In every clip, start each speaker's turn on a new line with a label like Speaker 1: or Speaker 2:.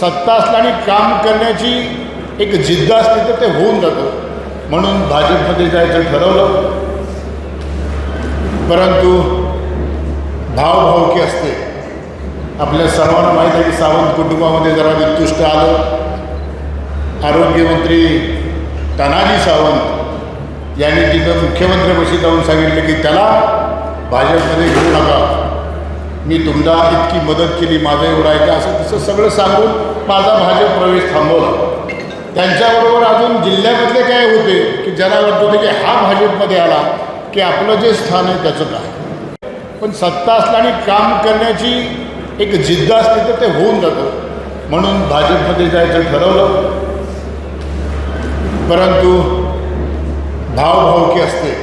Speaker 1: सत्ता असल्याने काम करण्याची एक जिद्द असते तर ते होऊन जातं. म्हणून भाजपमध्ये जायचं ठरवलं. परंतु भावभावकी असते. आपल्या सर्वांना माहीत आहे की सावंत कुटुंबामध्ये जरा वितुष्ट आलं. आरोग्यमंत्री तानाजी सावंत यांनी तिथं मुख्यमंत्र्यापाशी जाऊन सांगितलं की त्याला भाजपमध्ये घेऊ नका, मी तुमचा इतकी मदत केली, माझं एवढं आहे का, असं तसं सगळं सांगून माझा भाजप प्रवेश थांबवला. त्यांच्याबरोबर अजून जिल्ह्यामधले काय होते की ज्यांना वाटत होते की हा भाजपमध्ये आला की आपलं जे स्थान आहे त्याचं काय. पण सत्ता असल्याने काम करण्याची एक जिद्द असते तर ते होऊन जातं. म्हणून भाजपमध्ये जायचं ठरवलं. परंतु भावभावकी असते.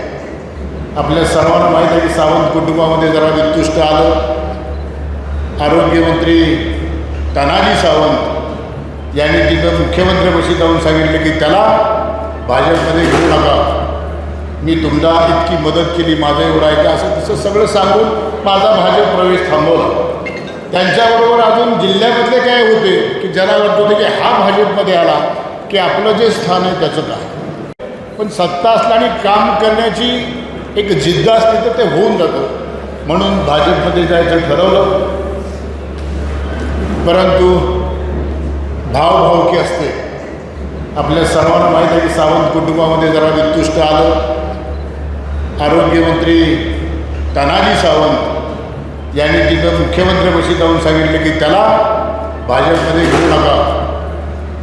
Speaker 1: आपल्या सर्वांना माहीत आहे की सावंत कुटुंबामध्ये जरा वितुष्ट आलं. आरोग्यमंत्री तानाजी सावंत यांनी तिथं मुख्यमंत्र्यापाशी जाऊन सांगितलं की त्याला भाजपमध्ये घेऊ नका, मी तुमचा इतकी मदत केली, माझं एवढं आहे का, असं तसं सगळं सांगून माझा भाजप प्रवेश थांबवला. त्यांच्याबरोबर अजून जिल्ह्यामधले काय होते की ज्यांना वाटत होते की हा भाजपमध्ये आला की आपलं जे स्थान आहे त्याचं काय. पण सत्ता असल्याने काम करण्याची एक जिद्द असते तर ते होऊन जातं. म्हणून भाजपमध्ये जायचं ठरवलं. परंतु भावभावकी असते. आपल्या सर्वांना माहीत आहे की सावंत कुटुंबामध्ये जरा वितुष्ट आलं. आरोग्यमंत्री तानाजी सावंत यांनी तिथं मुख्यमंत्र्यापाशी जाऊन सांगितलं की त्याला भाजपमध्ये घेऊ नका,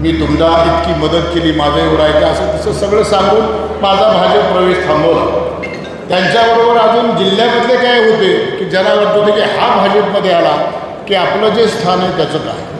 Speaker 1: मी तुमचा इतकी मदत केली, माझं एवढं आहे का, असं तसं सगळं सांगून माझा भाजप प्रवेश थांबवला. त्यांच्याबरोबर अजून जिल्ह्यामधले काय होते की ज्यांना वाटत होते की हा भाजपमध्ये आला की आपलं जे स्थान आहे त्याचं काय.